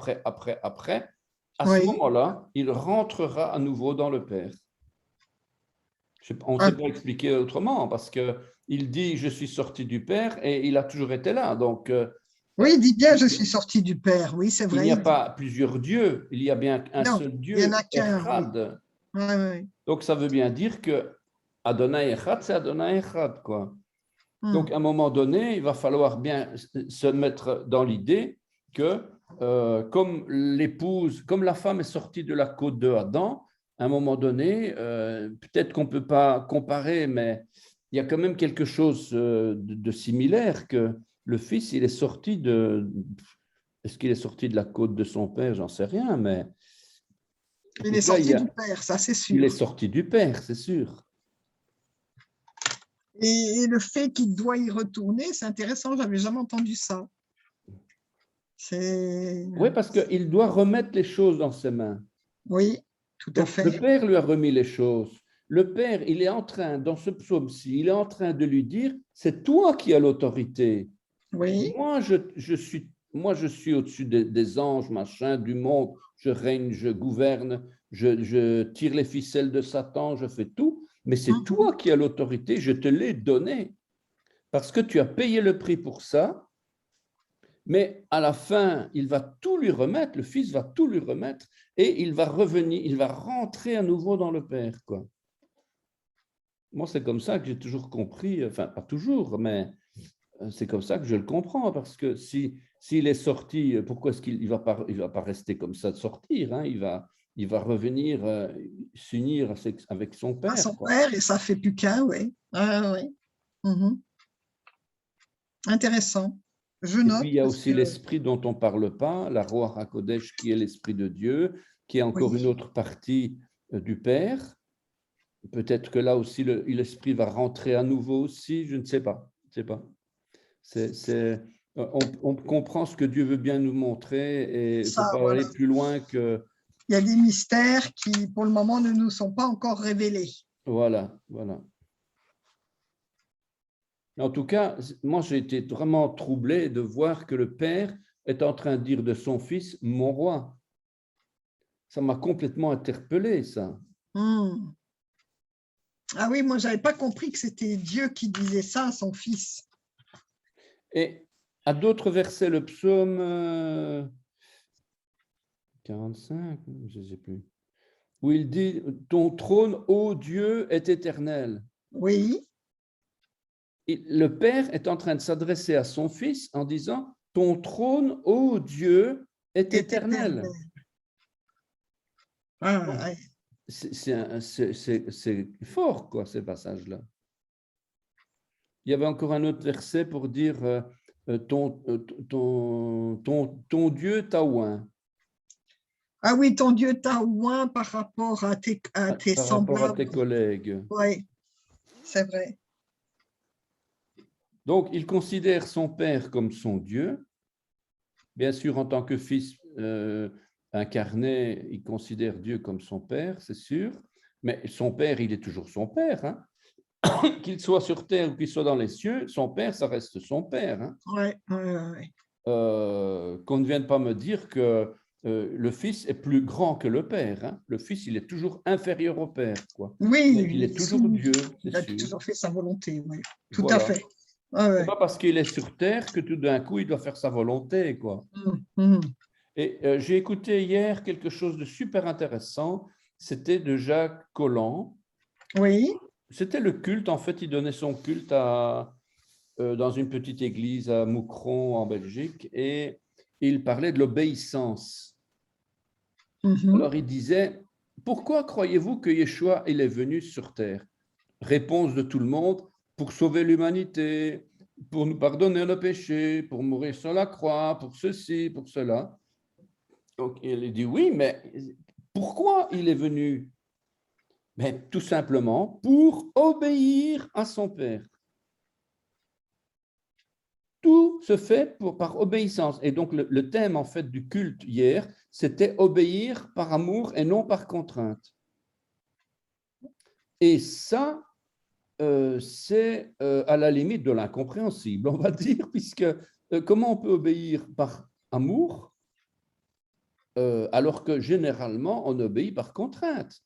A: ce moment-là, il rentrera à nouveau dans le Père. On ne sait pas expliquer autrement, parce qu'il dit « je suis sorti du Père » et il a toujours été là. Donc,
B: oui, il dit bien « je suis sorti du Père », oui, c'est vrai.
A: Il n'y a pas plusieurs dieux, il y a bien un seul Dieu,
B: il n'y en a qu'un.
A: Echad.
B: Oui.
A: Donc, ça veut bien dire que Adonai Echad, c'est Adonai Echad, quoi. Donc, à un moment donné, il va falloir bien se mettre dans l'idée que comme l'épouse, comme la femme est sortie de la côte de Adam, à un moment donné, peut-être qu'on ne peut pas comparer, mais il y a quand même quelque chose de similaire, que le fils, il est sorti de... Est-ce qu'il est sorti de la côte de son père? J'en sais rien, mais...
B: Il est sorti du Père, ça c'est sûr.
A: Il est sorti du Père, c'est sûr.
B: Et le fait qu'il doit y retourner, c'est intéressant, je n'avais jamais entendu ça.
A: Oui, parce qu'il doit remettre les choses dans ses mains.
B: Oui, tout à fait.
A: Le Père lui a remis les choses. Le Père, il est en train, dans ce psaume-ci, il est en train de lui dire, c'est toi qui as l'autorité.
B: Oui.
A: Moi, moi, je suis au-dessus des anges, machin, du monde, je règne, je gouverne, je tire les ficelles de Satan, je fais tout, mais c'est toi qui as l'autorité, je te l'ai donné, parce que tu as payé le prix pour ça, mais à la fin, il va tout lui remettre, le Fils va tout lui remettre, et il va revenir, il va rentrer à nouveau dans le Père, quoi. Moi, c'est comme ça que j'ai toujours compris, enfin, pas toujours, mais c'est comme ça que je le comprends, parce que s'il est sorti, pourquoi est-ce qu'il il va pas rester comme ça de sortir, hein, il va revenir s'unir avec son
B: À
A: Père,
B: son
A: quoi.
B: père, et ça fait plus qu'un, oui. Ah, oui. Mhm. Intéressant. Je
A: Et puis,
B: note
A: il y a
B: parce
A: aussi
B: que,
A: l'esprit dont on ne parle pas, la Ruach HaKodesh, qui est l'esprit de Dieu, qui est encore une
B: oui,
A: autre partie du Père. Peut-être que là aussi, l'esprit va rentrer à nouveau aussi, je ne sais pas. Je ne sais pas. On comprend ce que Dieu veut bien nous montrer et il ne faut
B: ça,
A: pas
B: voilà.
A: aller plus loin que…
B: Il y a des mystères qui, pour le moment, ne nous sont pas encore révélés.
A: Voilà, voilà. En tout cas, moi, j'ai été vraiment troublé de voir que le Père est en train de dire de son Fils, mon roi. Ça m'a complètement interpellé, ça.
B: Hmm. Ah oui, moi, je n'avais pas compris que c'était Dieu qui disait ça à son fils.
A: Et à d'autres versets, le psaume 45, je ne sais plus, où il dit, ton trône, ô Dieu, est éternel.
B: Oui,
A: Et le Père est en train de s'adresser à son Fils en disant, ton trône, ô Dieu, est
B: est éternel.
A: éternel.
B: Ah,
A: Donc,
B: ouais.
A: c'est fort, quoi, ces passages-là. Il y avait encore un autre verset pour dire ton Dieu t'a oint
B: Ah oui, ton Dieu t'a oint par rapport à tes
A: par rapport à
B: semblables.
A: tes collègues.
B: Oui, c'est vrai.
A: Donc, il considère son Père comme son Dieu. Bien sûr, en tant que fils incarné, il considère Dieu comme son Père, c'est sûr. Mais son Père, il est toujours son Père. Hein. Qu'il soit sur terre ou qu'il soit dans les cieux, son Père, ça reste son Père. Hein.
B: Oui, oui, oui.
A: Qu'on ne vienne pas me dire que le Fils est plus grand que le Père. Hein. Le Fils, il est toujours inférieur au Père, quoi. Mais
B: Oui,
A: il est toujours Dieu, c'est
B: il a
A: sûr.
B: toujours fait sa volonté, oui. Tout à
A: Voilà.
B: fait. Ah,
A: C'est
B: ouais.
A: pas parce qu'il est sur terre que tout d'un coup, il doit faire sa volonté, quoi.
B: Mhm.
A: Et j'ai écouté hier quelque chose de super intéressant. C'était de Jacques Colland.
B: Oui,
A: C'était le culte. En fait, il donnait son culte dans une petite église à Moucron, en Belgique, et il parlait de l'obéissance.
B: mhm.
A: Alors, il disait, pourquoi croyez-vous que Yeshua il est venu sur terre? Réponse de tout le monde, pour sauver l'humanité, pour nous pardonner nos péchés, pour mourir sur la croix, pour ceci, pour cela. Donc, il dit oui, mais pourquoi il est venu? Mais tout simplement pour obéir à son Père. Tout se fait par obéissance. Et donc, le thème, en fait, du culte hier, c'était obéir par amour et non par contrainte. Et ça, c'est à la limite de l'incompréhensible, on va dire, puisque comment on peut obéir par amour alors que généralement, on obéit par contrainte,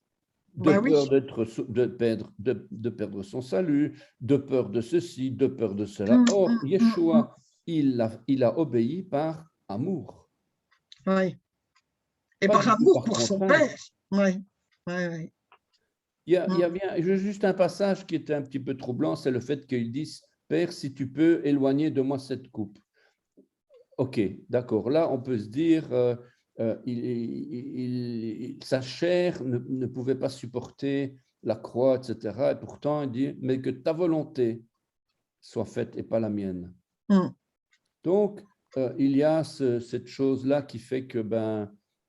A: de
B: Ben
A: peur
B: oui.
A: de perdre son salut, de peur de ceci, de peur de cela.
B: Mm,
A: Or,
B: mm, mm, mm.
A: Yeshua, il a obéi par amour,
B: Oui. Et
A: pas
B: par
A: du tout
B: amour
A: par
B: pour son
A: contrainte.
B: père. Oui, oui, oui.
A: Il y a
B: Mm.
A: bien, juste un passage qui était un petit peu troublant, c'est le fait qu'ils disent, Père, si tu peux éloigner de moi cette coupe. Ok, d'accord. Là, on peut se dire, sa chair ne pouvait pas supporter la croix, etc. Et pourtant, il dit, mais que ta volonté soit faite et pas la mienne.
B: Mm.
A: Donc, il y a cette chose-là qui fait que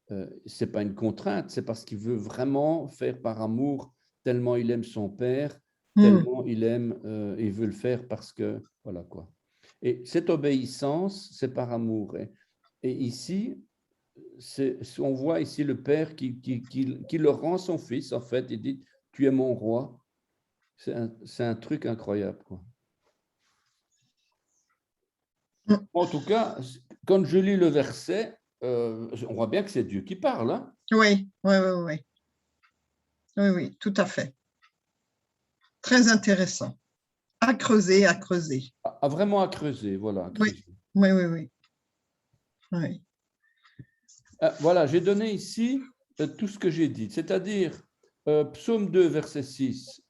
A: ce n'est pas une contrainte, c'est parce qu'il veut vraiment faire par amour, tellement il aime son père,
B: Mm.
A: tellement il aime, il veut le faire parce que, voilà quoi. Et cette obéissance, c'est par amour. Et ici, on voit ici le père qui le rend son fils, en fait, il dit, tu es mon roi. C'est un truc incroyable, quoi.
B: Mm.
A: En tout cas, quand je lis le verset, on voit bien que c'est Dieu qui parle. Hein.
B: Oui, oui, oui, oui. Oui, oui, tout à fait. Très intéressant. À creuser, à creuser.
A: Vraiment à creuser, voilà. À
B: Oui,
A: creuser.
B: oui, oui, oui. Oui.
A: Voilà, j'ai donné ici tout ce que j'ai dit, c'est-à-dire Psaume 2, verset 6,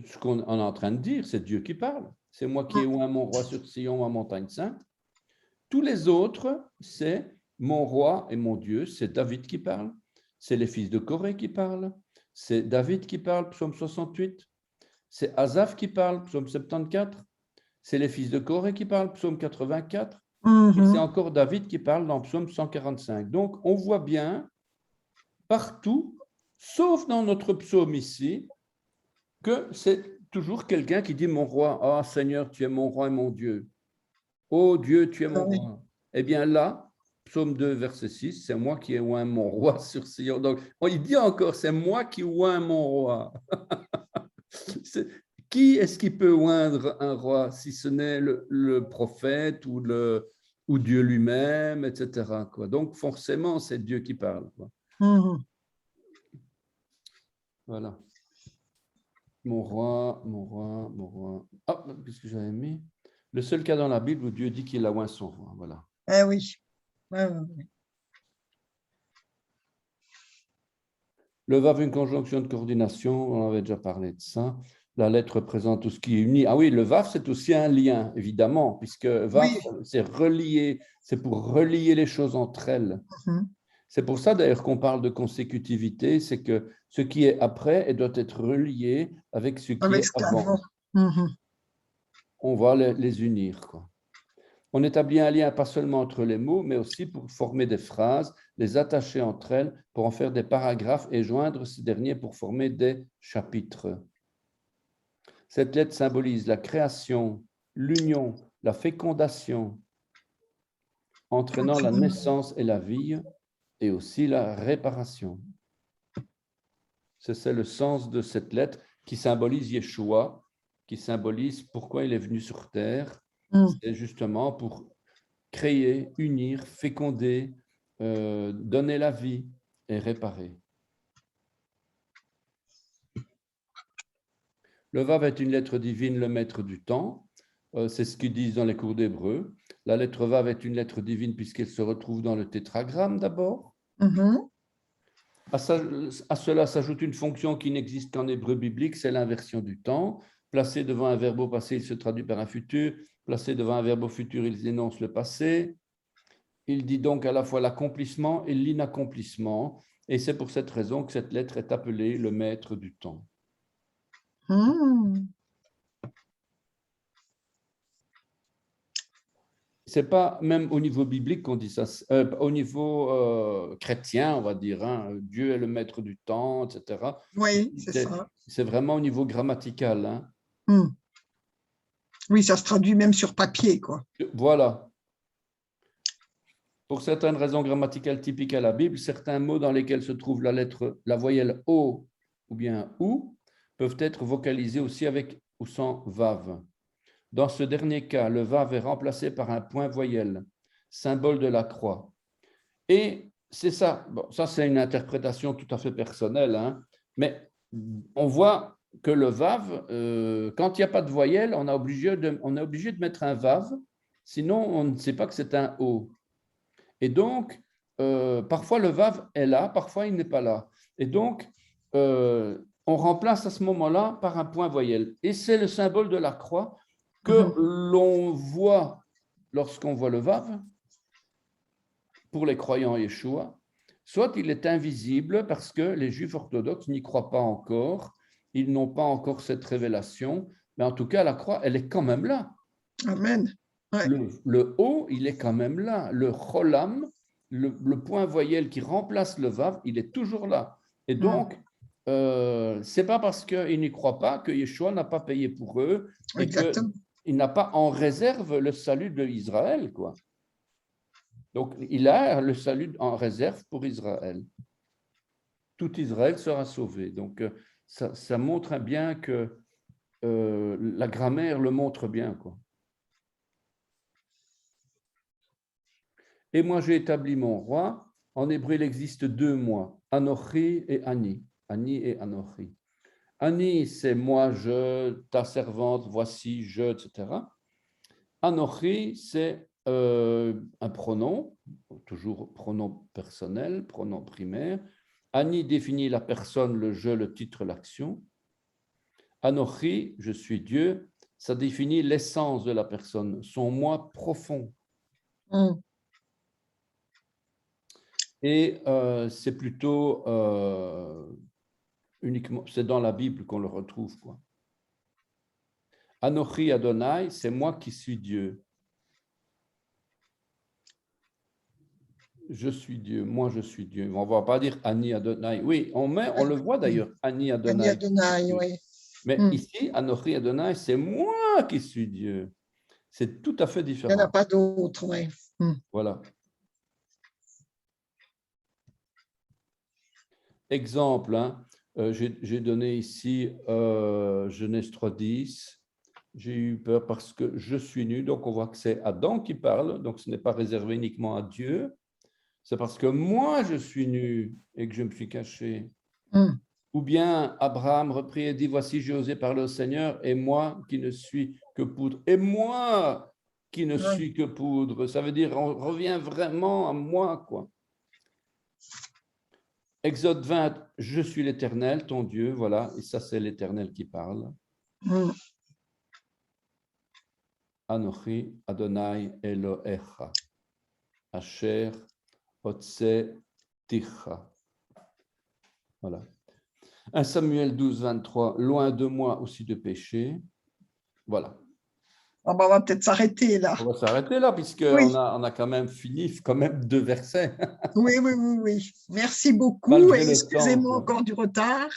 A: ce qu'on est en train de dire, c'est Dieu qui parle. C'est moi qui ai oint mon roi sur Sion, ma montagne sainte. Tous les autres, c'est mon roi et mon Dieu, c'est David qui parle, c'est les fils de Corée qui parlent, c'est David qui parle, Psaume 68, c'est Asaph qui parle, Psaume 74, c'est les fils de Corée qui parlent, Psaume 84, et c'est encore David qui parle dans Psaume 145. Donc, on voit bien partout, sauf dans notre psaume ici, que c'est toujours quelqu'un qui dit mon roi, ah Seigneur, tu es mon roi et mon Dieu. Oh Dieu, tu es mon
B: Oui.
A: roi. Eh bien là, psaume 2, verset 6, c'est moi qui ai oint mon roi sur Sion. Donc, il dit encore, c'est moi qui oint mon roi. Qui est-ce qui peut oindre un roi si ce n'est le prophète ou Dieu lui-même, etc. Quoi. Donc, forcément, c'est Dieu qui parle. Quoi. Voilà. Mon roi, mon roi, mon roi. Ah, qu'est-ce que j'avais mis? Le seul cas dans la Bible où Dieu dit qu'il a oint son roi. Voilà.
B: Eh oui. Oui, oui, oui.
A: Le vav, une conjonction de coordination, on avait déjà parlé de ça. La lettre représente tout ce qui est uni. Ah oui, le vav, c'est aussi un lien, évidemment, puisque vav,
B: Oui.
A: c'est relier, c'est pour relier les choses entre elles. C'est pour ça d'ailleurs qu'on parle de consécutivité, c'est que ce qui est après elle doit être relié avec ce qui
B: Avec
A: est
B: ce
A: avant.
B: qu'avant.
A: On va les unir, quoi. On établit un lien pas seulement entre les mots, mais aussi pour former des phrases, les attacher entre elles, pour en faire des paragraphes et joindre ces derniers pour former des chapitres. Cette lettre symbolise la création, l'union, la fécondation, entraînant la naissance et la vie, et aussi la réparation. C'est le sens de cette lettre qui symbolise Yeshua, qui symbolise pourquoi il est venu sur terre. C'est justement pour créer, unir, féconder, donner la vie et réparer. Le Vav est une lettre divine, le maître du temps. C'est ce qu'ils disent dans les cours d'hébreu. La lettre Vav est une lettre divine puisqu'elle se retrouve dans le tétragramme d'abord. À cela s'ajoute une fonction qui n'existe qu'en hébreu biblique, c'est l'inversion du temps. Placé devant un verbe au passé, il se traduit par un futur. Placé devant un verbe au futur, il énonce le passé. Il dit donc à la fois l'accomplissement et l'inaccomplissement. Et c'est pour cette raison que cette lettre est appelée le maître du temps. C'est pas même au niveau biblique qu'on dit ça, au niveau chrétien, on va dire, hein, Dieu est le maître du temps, etc.
B: Oui, c'est ça.
A: C'est vraiment au niveau grammatical. Hein.
B: Oui, ça se traduit même sur papier, quoi.
A: Voilà. Pour certaines raisons grammaticales typiques à la Bible, certains mots dans lesquels se trouve la voyelle O ou bien OU peuvent être vocalisés aussi avec ou sans vav. Dans ce dernier cas, le vav est remplacé par un point voyelle, symbole de la croix. Et c'est ça, bon, ça c'est une interprétation tout à fait personnelle, hein, mais on voit que le vav, quand il n'y a pas de voyelle, on est obligé de mettre un vav, sinon on ne sait pas que c'est un O. Et donc, parfois le vav est là, parfois il n'est pas là. Et donc, on remplace à ce moment-là par un point voyelle. Et c'est le symbole de la croix que l'on voit lorsqu'on voit le vav, pour les croyants Yeshua, soit il est invisible parce que les Juifs orthodoxes n'y croient pas encore, ils n'ont pas encore cette révélation, mais en tout cas, la croix, elle est quand même là.
B: Amen. Ouais.
A: Le O, il est quand même là. Le cholam, le point voyelle qui remplace le vav, il est toujours là. Et donc, c'est pas parce qu'ils n'y croient pas que Yeshua n'a pas payé pour eux et qu'il n'a pas en réserve le salut de Israël, quoi. Donc, il a le salut en réserve pour Israël. Tout Israël sera sauvé. Donc, ça montre bien que la grammaire le montre bien, quoi. Et moi, j'ai établi mon roi. En hébreu, il existe 2 moi, Anochi et Ani. Ani et Anochi. Ani, c'est moi, je, ta servante, voici, je, etc. Anochi, c'est un pronom, toujours pronom personnel, pronom primaire. Ani définit la personne, le je, le titre, l'action. Anochi, je suis Dieu, ça définit l'essence de la personne, son moi profond. Et c'est plutôt uniquement, c'est dans la Bible qu'on le retrouve, quoi. Anochi Adonai, c'est moi qui suis Dieu. Je suis Dieu, moi je suis Dieu. On ne va pas dire Ani Adonai. Oui, on le voit d'ailleurs, Ani Adonai.
B: Ani Adonai, oui.
A: Mais ici, Anochi Adonai, c'est moi qui suis Dieu. C'est tout à fait
B: Il n'y
A: différent.
B: en a pas d'autre, oui.
A: Voilà. Exemple, hein, j'ai donné ici Genèse 3:10. J'ai eu peur parce que je suis nu. Donc, on voit que c'est Adam qui parle. Donc, ce n'est pas réservé uniquement à Dieu. C'est parce que moi, je suis nu et que je me suis caché. Ou bien Abraham reprit et dit, voici, j'ai osé parler au Seigneur et moi qui ne suis que poudre. Et moi qui ne suis que poudre. Ça veut dire, on revient vraiment à moi, quoi. Exode 20, je suis l'Éternel, ton Dieu, voilà, et ça c'est l'Éternel qui parle. Anochi Adonai Elohecha, Asher Otse Ticha. Voilà. 1 Samuel 12, 23, loin de moi aussi de péché. Voilà.
B: On va peut-être s'arrêter là.
A: On va s'arrêter là, puisqu'on a quand même fini, quand même 2 versets.
B: Oui. Merci beaucoup.
A: Malgré
B: Et
A: le
B: excusez-moi
A: temps,
B: encore du retard.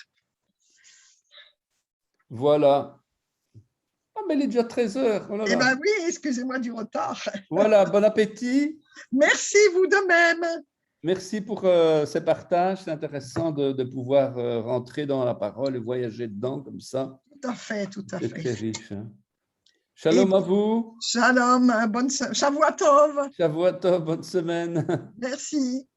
A: Voilà. Ah, mais il est déjà 13 heures. Oh là là.
B: bien oui, excusez-moi du retard.
A: Voilà, bon appétit.
B: Merci, vous de même.
A: Merci pour ces partages. C'est intéressant de pouvoir rentrer dans la parole et voyager dedans comme ça.
B: Tout à fait, tout à
A: C'est
B: fait.
A: très riche. Hein. Shalom à vous.
B: Shalom, bonne Shavuot Tov.
A: Shavuot tov, bonne semaine.
B: Merci.